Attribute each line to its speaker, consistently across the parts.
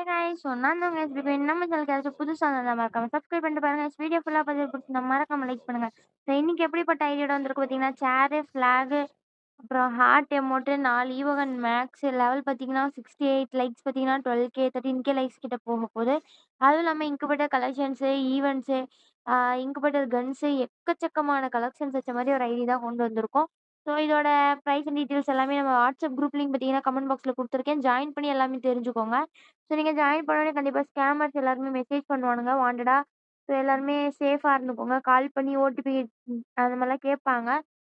Speaker 1: Hey guys! So நான் தான் உங்க எஸ்பிபி. நம்ம சேனலுக்கு யாராச்சும் புதுசா வந்தா மறக்காம சப்ஸ்கிரைப் பண்ணிட்டு பாருங்க. வீடியோ ஃபுல்லா பார்த்து பிடிச்சிருந்தா மறக்காம லைக் பண்ணுங்க. ஸோ இன்னைக்கு எப்படிப்பட்ட ஐடியாவோட வந்திருக்கு பார்த்தீங்கன்னா, சேரு, ஃபிளாகு, அப்புறம் heart emote, 4 evo gun max level பார்த்தீங்கன்னா 68 லைக்ஸ் பார்த்தீங்கன்னா 12K 13K லைக்ஸ் கிட்ட போகுது. அதுவும் இல்லாம incubator collections, events, incubator guns எக்கச்சக்கமான கலெக்ஷன்ஸ் வச்ச மாரி ஒரு ஐடி தான் கொண்டு வந்திருக்கோம். ஸோ இதோட பிரைஸ் அண்ட் டீட்டெயில்ஸ் எல்லாமே நம்ம வாட்ஸ்அப் குரூப் லிங்க் பார்த்தீங்கன்னா கமெண்ட் பாக்ஸ்ல குடுத்துருக்கேன். ஜாயின் பண்ணி எல்லாமே தெரிஞ்சுக்கோங்க. ஸோ நீங்க ஜாயின் பண்ணோனே கண்டிப்பா ஸ்கேமர்ஸ் எல்லாருமே மெசேஜ் பண்ணுவானுங்க வாண்டடா. ஸோ எல்லாருமே சேஃபா இருந்துக்கோங்க. கால் பண்ணி ஓடிபி அந்த மாரிலாம் கேட்பாங்க.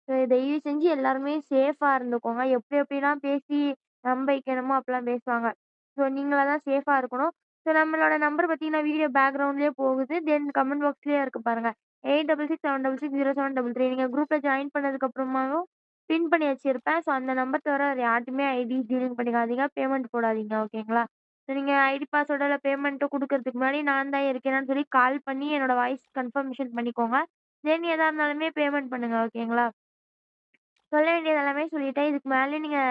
Speaker 1: ஸோ தயவு செஞ்சு எல்லாருமே சேஃபா இருந்துக்கோங்க. எப்படிலாம் பேசி நம்ப வைக்கணுமோ அப்பலாம் பேசுவாங்க. ஸோ நீங்களா தான் சேஃபா இருக்கணும். ஸோ நம்மளோட நம்பர் பார்த்தீங்கன்னா, வீடியோ பேக்கிரவுண்ட்லயே போகுது. தென் கமெண்ட் பாக்ஸ்லயே இருக்கு பாருங்க. 8667660733 நீங்க குரூப்ல ஜாயின் பண்ணதுக்கு அப்புறமாவும் பின் பண்ணி வச்சிருப்பேன். ஸோ அந்த நம்பர் தவிர வேற யார்ட்டயுமே ஐடி டீலிங் பண்ணிக்காதீங்க. பேமெண்ட் போடாதீங்க. ஓகேங்களா? ஸோ நீங்க ஐடி பாஸ்வேர்டோ இல்ல பேமெண்ட்டோ குடுக்கறதுக்கு முன்னாடி நான் தான் இருக்கேனான்னு சொல்லி கால் பண்ணி என்னோட வாய்ஸ் கன்ஃபர்மேஷன் பண்ணிக்கோங்க. தென் எதா இருந்தாலுமே பேமெண்ட் பண்ணுங்க. ஓகேங்களா? சொல்ல வேண்டியது எல்லாமே சொல்லிட்டேன். இதுக்கு மேலயும் நீங்க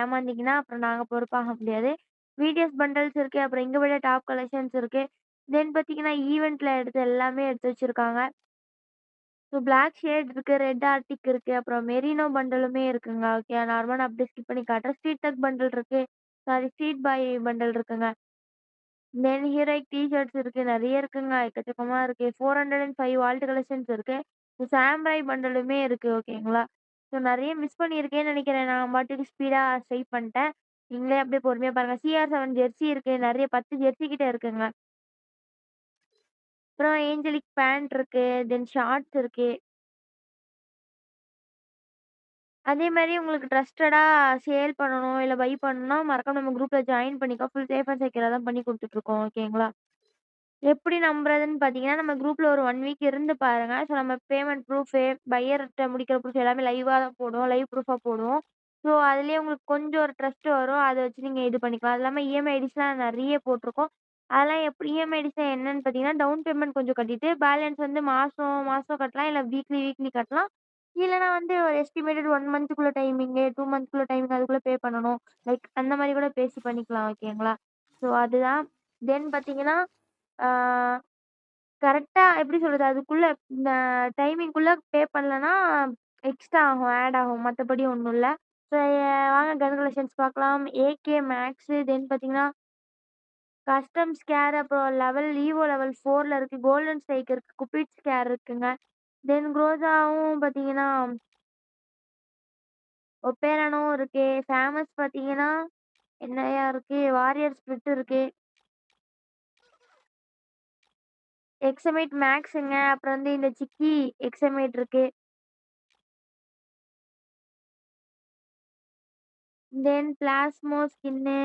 Speaker 1: ஏமாந்தீங்கன்னா, அப்புறம் நாங்க பொறுப்பாக முடியாது. வீடியோஸ் பண்டல்ஸ் இருக்கு. அப்புறம் இங்க விட டாப் கலெக்ஷன்ஸ் இருக்கு. தென் பார்த்தீங்கன்னா, ஈவென்ட்ல எடுத்து எல்லாமே எடுத்து வச்சிருக்காங்க. ஸோ பிளாக் ஷேட் இருக்கு, ரெட் ஆர்டிக் இருக்கு. அப்புறம் மெரினோ பண்டலுமே இருக்குங்க. ஓகே. நார்மலா நான் அப்படியே ஸ்கிப் பண்ணி காட்டுறேன். ஸ்ட்ரீட் டக் பண்டல் இருக்கு. சாரி ஸ்ட்ரீட் பாய் பண்டல் இருக்குங்க. தென் ஹீரோயிக் டீ ஷர்ட்ஸ் இருக்கு. நெறைய இருக்குங்க. எக்கச்சக்கமா இருக்கு. 405 வால்ட் கலெக்ஷன்ஸ் இருக்கு. சாம்ராய் பண்டலுமே இருக்கு. ஓகேங்களா? ஸோ நெறைய மிஸ் பண்ணியிருக்கேன்னு நெனைக்கிறேன். நான் பாட்டுக்கு ஸ்பீடா ஸ்வைப் பண்ணிட்டேன். நீங்களே அப்படியே பொறுமையா பாருங்க. CR7 ஜெர்சி இருக்கு. நெறைய 10 ஜெர்சி கிட்ட இருக்குங்க. அப்புறம் ஏஞ்சலிக் பேண்ட் இருக்கு. தென் ஷார்ட்ஸ் இருக்கு. அதே மாரி உங்களுக்கு ட்ரஸ்டடா சேல் பண்ணணும், இல்ல பை பண்ணணும்னா மறக்காம நம்ம குரூப்ல ஜாயின் பண்ணிக்கோ. ஃபுல் சேஃப் அண்ட் செக்யூரா தான் பண்ணி குடுத்துட்டுருக்கோம். ஓகேங்களா? எப்படி நம்புறதுன்னு பார்த்தீங்கன்னா, நம்ம குரூப்ல ஒரு 1 வீக் இருந்து பாருங்க. ஸோ நம்ம பேமெண்ட் ப்ரூஃபு, பையர்ட்ட முடிக்கிற ப்ரூஃப் எல்லாமே லைவா தான் போடுவோம். லைவ் ப்ரூஃபா போடுவோம். ஸோ அதிலேயே உங்களுக்கு கொஞ்சம் ஒரு ட்ரஸ்ட் வரும். அத வச்சு நீங்க இது பண்ணிக்கலாம். அது இல்லாம இஎம்ஐ ஐடிஸ்லாம் நெறைய போட்டுருக்கோம். அதெல்லாம் எப்படி இஎம்ஐ ஐடிஸ்லாம் என்னன்னு பார்த்தீங்கன்னா, டவுன் பேமெண்ட் கொஞ்சம் கட்டிட்டு, பேலன்ஸ் வந்து மாசம் மாசம் கட்டலாம். இல்ல வீக்லி வீக்லி கட்டலாம். இல்லன்னா வந்து ஒரு எஸ்டிமேட்டட் 1 மந்த்துக்குள்ள டைமிங்கு, 2 மந்த்க்குள்ள டைமிங் அதுக்குள்ள பே பண்ணணும். லைக் அந்த மாரி கூட பேசி பண்ணிக்கலாம். ஓகேங்களா? ஸோ அதுதான். தென் பார்த்தீங்கன்னா, ஆ கரெக்ட்டா எப்படி சொல்றது? அதுக்குள்ள இந்த டைமிங்குள்ள பே பண்ணலன்னா, எக்ஸ்ட்ரா ஆகும். ஆட் ஆகும். மத்தபடி ஒண்ணும் இல்ல. ஸோ வாங்க கன் கலெக்ஷன்ஸ் பார்க்கலாம். ஏகே மேக்ஸு, தென் பார்த்தீங்கன்னா, கஸ்டம் ஸ்கேர், அப்புறம் ஈவோ லெவல் 4ல இருக்கு. கோல்டன் ஸ்ட்ரைக் இருக்கு. குப்பிட் ஸ்கேர் இருக்குங்க. தென் குரோசாவும் பார்த்தீங்கன்னா, ஒப்பேரனும் இருக்கு. ஃபேமஸ் பார்த்தீங்கன்னா, என்னய்யா இருக்கு? வாரியர் ஸ்பிரிட் இருக்கு. எக்ஸமைட் மேக்ஸுங்க. அப்புறம் வந்து இந்த சிக்கி எக்ஸமைட் இருக்கு. தென் பிளாஸ்மோ ஸ்கின்னு,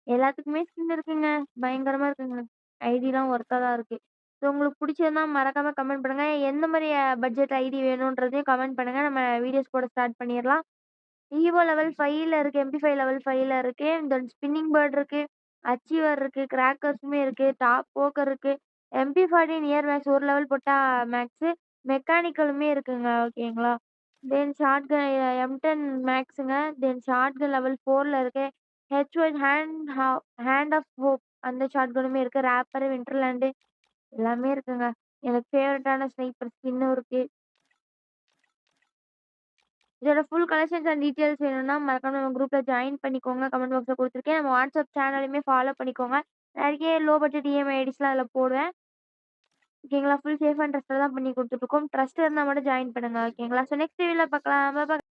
Speaker 1: எல்லாத்துக்குமே ஸ்கின் இருக்குங்க. பயங்கரமா இருக்குங்க. ஐடிலாம் ஒர்த்தா தான் இருக்கு. ஸோ உங்களுக்கு புடிச்சிருந்தா மறக்காம கமெண்ட் பண்ணுங்க. எந்த மாரி பட்ஜெட் ஐடி வேணுன்றதையும் கமெண்ட் பண்ணுங்க. நம்ம வீடியோஸ் போட ஸ்டார்ட் பண்ணிறலாம். ஈவோ லெவல் 5ல இருக்கு. MP5 லெவல் 5ல இருக்கு. தென் ஸ்பின்னிங் பேர்ட் இருக்கு. அச்சீவர் இருக்கு. கிராக்கர்ஸுமே இருக்கு. டாப் போக்கர் இருக்கு. MP40 நியர் மேக்ஸ் ஒரு லெவல் போட்டா மேக்ஸு. மெக்கானிக்கலுமே இருக்குங்க. ஓகேங்களா? தென் ஷாட்கன் M10 மேக்ஸுங்க. தென் ஷாட்கன் லெவல் 4ல இருக்கு. HY ஹேண்ட் ஆஃப் ஹோப் அந்த ஷாட்கனுமே இருக்கு. ராப்பர், விண்டர்லேண்டு எல்லாமே இருக்குங்க. எனக்கு ஃபேவரட்டான ஸ்னைப்பர் ஸ்கின்னும் இருக்கு. இதோட ஃபுல் கலெக்ஷன்ஸ் அண்ட் டீட்டெயில்ஸ் வேணும்னா மறக்காம நம்ம குரூப்ல ஜாயின் பண்ணிக்கோங்க. கமெண்ட் பாக்ஸ்ல குடுத்துருக்கேன். நம்ம வாட்ஸ்அப் சேனலையுமே ஃபாலோ பண்ணிக்கோங்க. நெறைய லோ பட்ஜெட் இஎம்ஐ ஐடிஸ்லாம் அதில போடுவேன். ஓகேங்களா? ஃபுல் சேஃப் அண்ட் ட்ரஸ்டட் தான் பண்ணி குடுத்துட்டுருக்கோம். ட்ரஸ்ட் இருந்தா மட்டும் ஜாயின் பண்ணுங்க. ஓகேங்களா? ஸோ நெக்ஸ்ட் வீடியோல பார்க்கலாம். பாய்.